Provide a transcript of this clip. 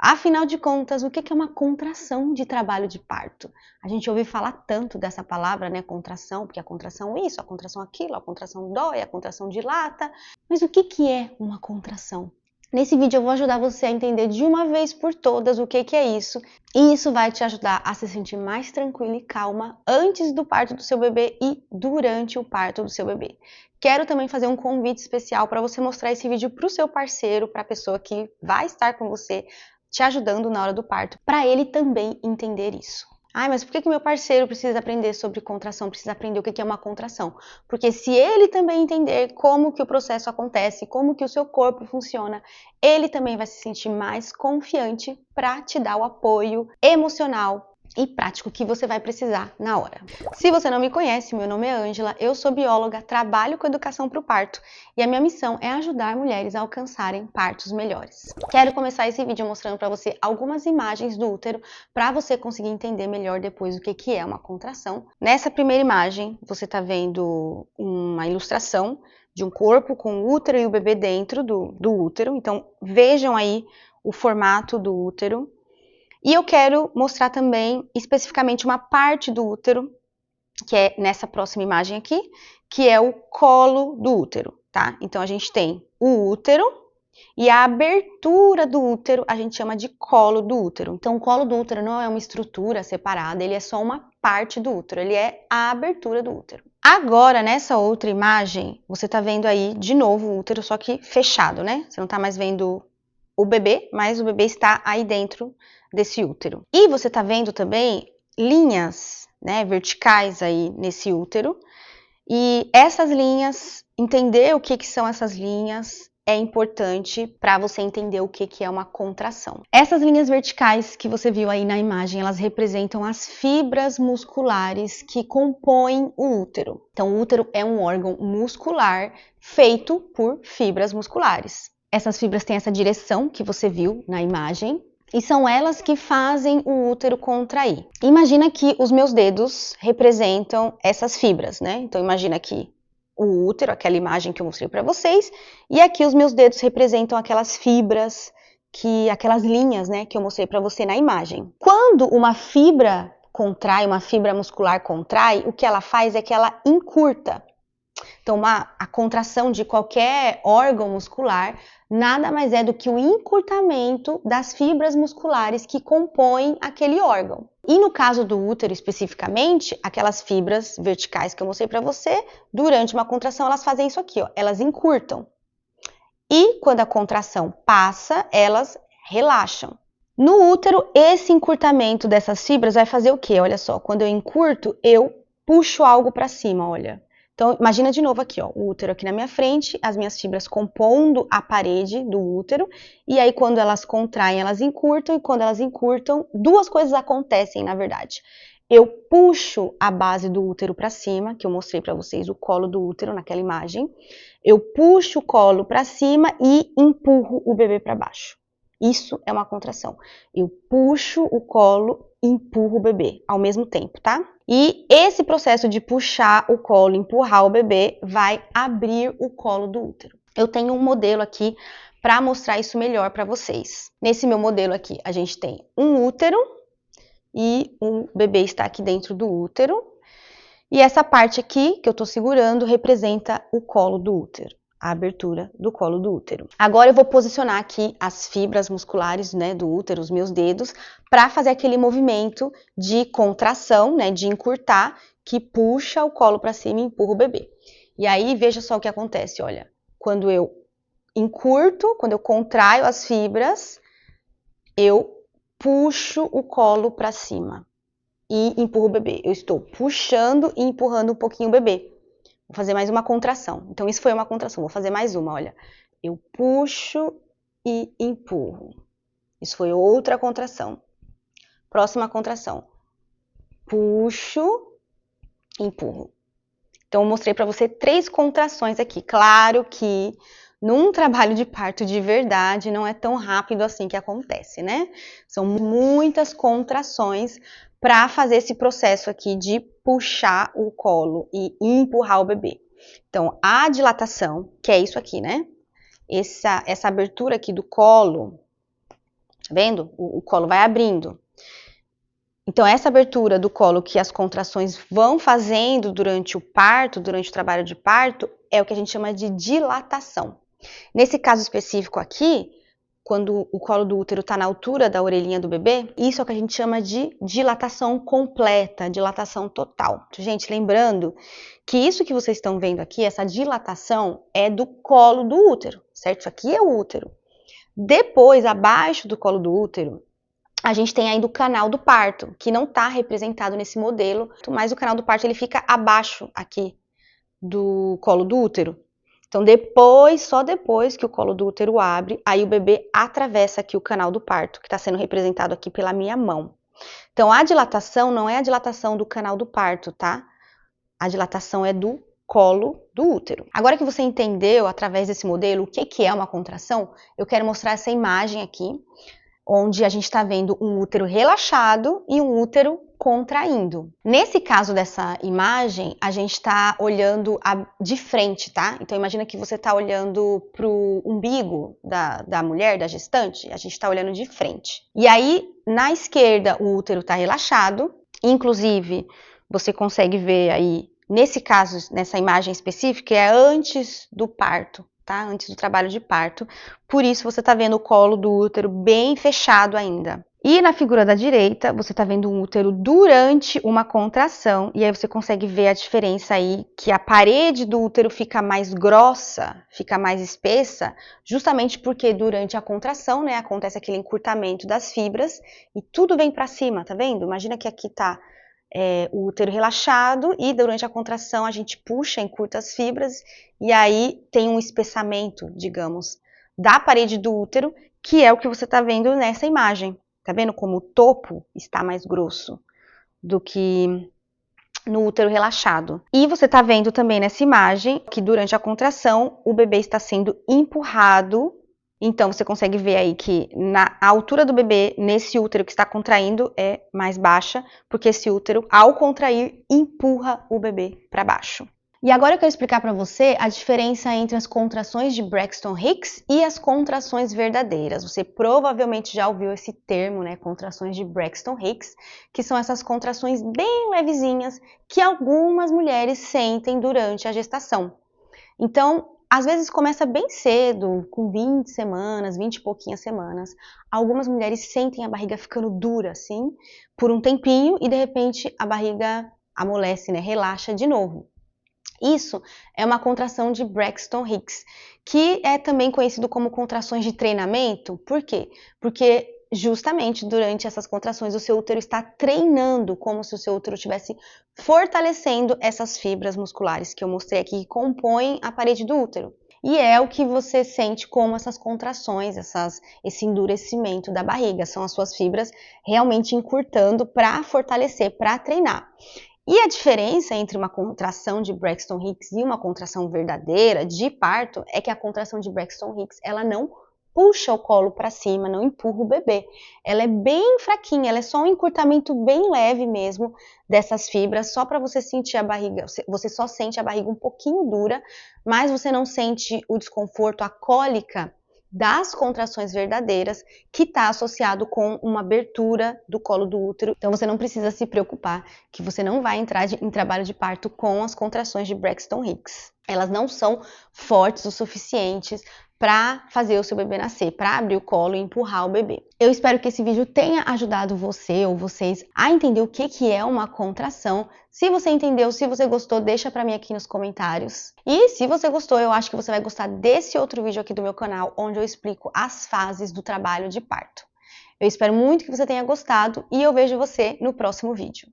Afinal de contas, o que é uma contração de trabalho de parto? A gente ouve falar tanto dessa palavra, né, contração, porque a contração isso, a contração aquilo, a contração dói, a contração dilata. Mas o que é uma contração? Nesse vídeo eu vou ajudar você a entender de uma vez por todas o que é isso. E isso vai te ajudar a se sentir mais tranquila e calma antes do parto do seu bebê e durante o parto do seu bebê. Quero também fazer um convite especial para você mostrar esse vídeo para o seu parceiro, para a pessoa que vai estar com você, te ajudando na hora do parto, para ele também entender isso. Ai, mas por que meu parceiro precisa aprender sobre contração, precisa aprender o que é uma contração? Porque se ele também entender como que o processo acontece, como que o seu corpo funciona, ele também vai se sentir mais confiante para te dar o apoio emocional e prático que você vai precisar na hora. Se você não me conhece, meu nome é Ângela, eu sou bióloga, trabalho com educação para o parto e a minha missão é ajudar mulheres a alcançarem partos melhores. Quero começar esse vídeo mostrando para você algumas imagens do útero para você conseguir entender melhor depois o que é uma contração. Nessa primeira imagem, você está vendo uma ilustração de um corpo com o útero e o bebê dentro do útero, então vejam aí o formato do útero. E eu quero mostrar também especificamente uma parte do útero, que é nessa próxima imagem aqui, que é o colo do útero, tá? Então a gente tem o útero e a abertura do útero a gente chama de colo do útero. Então o colo do útero não é uma estrutura separada, ele é só uma parte do útero, ele é a abertura do útero. Agora, nessa outra imagem, você tá vendo aí de novo o útero, só que fechado, né? Você não tá mais vendo o bebê, mas o bebê está aí dentro desse útero. E você tá vendo também linhas, né, verticais aí nesse útero. E essas linhas, entender o que são essas linhas é importante para você entender o que é uma contração. Essas linhas verticais que você viu aí na imagem, elas representam as fibras musculares que compõem o útero. Então, o útero é um órgão muscular feito por fibras musculares. Essas fibras têm essa direção que você viu na imagem. E são elas que fazem o útero contrair. Imagina que os meus dedos representam essas fibras, né? Então imagina aqui o útero, aquela imagem que eu mostrei para vocês, e aqui os meus dedos representam aquelas fibras, aquelas linhas, né, que eu mostrei para você na imagem. Quando uma fibra contrai, uma fibra muscular contrai, o que ela faz é que ela encurta. Então, a contração de qualquer órgão muscular nada mais é do que o encurtamento das fibras musculares que compõem aquele órgão. E no caso do útero especificamente, aquelas fibras verticais que eu mostrei para você, durante uma contração elas fazem isso aqui, ó, elas encurtam. E quando a contração passa, elas relaxam. No útero, esse encurtamento dessas fibras vai fazer o quê? Olha só, quando eu encurto, eu puxo algo para cima, olha. Então, imagina de novo aqui, ó, o útero aqui na minha frente, as minhas fibras compondo a parede do útero, e aí quando elas contraem, elas encurtam, e quando elas encurtam, duas coisas acontecem, na verdade. Eu puxo a base do útero para cima, que eu mostrei para vocês o colo do útero naquela imagem. Eu puxo o colo para cima e empurro o bebê para baixo. Isso é uma contração. Eu puxo o colo e empurro o bebê ao mesmo tempo, tá? E esse processo de puxar o colo, empurrar o bebê, vai abrir o colo do útero. Eu tenho um modelo aqui para mostrar isso melhor para vocês. Nesse meu modelo aqui, a gente tem um útero e o bebê está aqui dentro do útero. E essa parte aqui que eu tô segurando representa o colo do útero, a abertura do colo do útero. Agora eu vou posicionar aqui as fibras musculares, né, do útero, os meus dedos, para fazer aquele movimento de contração, né, de encurtar, que puxa o colo para cima e empurra o bebê. E aí veja só o que acontece, olha, quando eu encurto, quando eu contraio as fibras, eu puxo o colo para cima e empurro o bebê. Eu estou puxando e empurrando um pouquinho o bebê. Vou fazer mais uma contração. Então, isso foi uma contração. Vou fazer mais uma, olha. Eu puxo e empurro. Isso foi outra contração. Próxima contração. Puxo e empurro. Então, eu mostrei para você 3 contrações aqui. Claro que num trabalho de parto de verdade não é tão rápido assim que acontece, né? São muitas contrações para fazer esse processo aqui de puxar o colo e empurrar o bebê. Então, a dilatação, que é isso aqui, né? Essa abertura aqui do colo, Tá vendo? O colo vai abrindo. Então, essa abertura do colo que as contrações vão fazendo durante o parto, durante o trabalho de parto, é o que a gente chama de dilatação. Nesse caso específico aqui, quando o colo do útero está na altura da orelhinha do bebê, isso é o que a gente chama de dilatação completa, dilatação total. Gente, lembrando que isso que vocês estão vendo aqui, essa dilatação, é do colo do útero, certo? Isso aqui é o útero. Depois, abaixo do colo do útero, a gente tem ainda o canal do parto, que não está representado nesse modelo, mas o canal do parto ele fica abaixo aqui do colo do útero. Então, só depois que o colo do útero abre, aí o bebê atravessa aqui o canal do parto, que está sendo representado aqui pela minha mão. Então, a dilatação não é a dilatação do canal do parto, tá? A dilatação é do colo do útero. Agora que você entendeu, através desse modelo, o que é uma contração, eu quero mostrar essa imagem aqui, onde a gente está vendo um útero relaxado e um útero contraindo. Nesse caso dessa imagem, a gente está olhando de frente, tá? Então imagina que você está olhando para o umbigo da mulher, da gestante, a gente está olhando de frente. E aí, na esquerda, o útero está relaxado, inclusive você consegue ver aí, nesse caso, nessa imagem específica, é antes do parto. Tá? Antes do trabalho de parto, por isso você está vendo o colo do útero bem fechado ainda. E na figura da direita, você está vendo um útero durante uma contração, e aí você consegue ver a diferença aí, que a parede do útero fica mais grossa, fica mais espessa, justamente porque durante a contração, né, acontece aquele encurtamento das fibras, e tudo vem para cima, tá vendo? Imagina que aqui tá o útero relaxado e durante a contração a gente puxa, encurta as fibras e aí tem um espessamento, digamos, da parede do útero, que é o que você está vendo nessa imagem. Tá vendo como o topo está mais grosso do que no útero relaxado. E você está vendo também nessa imagem que durante a contração o bebê está sendo empurrado. Então, você consegue ver aí que a altura do bebê, nesse útero que está contraindo, é mais baixa, porque esse útero, ao contrair, empurra o bebê para baixo. E agora eu quero explicar para você a diferença entre as contrações de Braxton Hicks e as contrações verdadeiras. Você provavelmente já ouviu esse termo, né, contrações de Braxton Hicks, que são essas contrações bem levezinhas que algumas mulheres sentem durante a gestação. Então, às vezes começa bem cedo, com 20 semanas, 20 e pouquinhas semanas. Algumas mulheres sentem a barriga ficando dura, assim, por um tempinho, e de repente a barriga amolece, né, relaxa de novo. Isso é uma contração de Braxton Hicks, que é também conhecido como contrações de treinamento. Por quê? Porque justamente durante essas contrações o seu útero está treinando, como se o seu útero estivesse fortalecendo essas fibras musculares que eu mostrei aqui, que compõem a parede do útero. E é o que você sente como essas contrações, esse endurecimento da barriga. São as suas fibras realmente encurtando para fortalecer, para treinar. E a diferença entre uma contração de Braxton Hicks e uma contração verdadeira de parto é que a contração de Braxton Hicks, ela não puxa o colo para cima, não empurra o bebê. Ela é bem fraquinha, ela é só um encurtamento bem leve mesmo dessas fibras, só para você sentir a barriga, você só sente a barriga um pouquinho dura, mas você não sente o desconforto, a cólica das contrações verdadeiras, que está associado com uma abertura do colo do útero. Então você não precisa se preocupar que você não vai entrar em trabalho de parto com as contrações de Braxton Hicks. Elas não são fortes o suficientes para fazer o seu bebê nascer, para abrir o colo e empurrar o bebê. Eu espero que esse vídeo tenha ajudado você ou vocês a entender o que é uma contração. Se você entendeu, se você gostou, deixa para mim aqui nos comentários. E se você gostou, eu acho que você vai gostar desse outro vídeo aqui do meu canal, onde eu explico as fases do trabalho de parto. Eu espero muito que você tenha gostado e eu vejo você no próximo vídeo.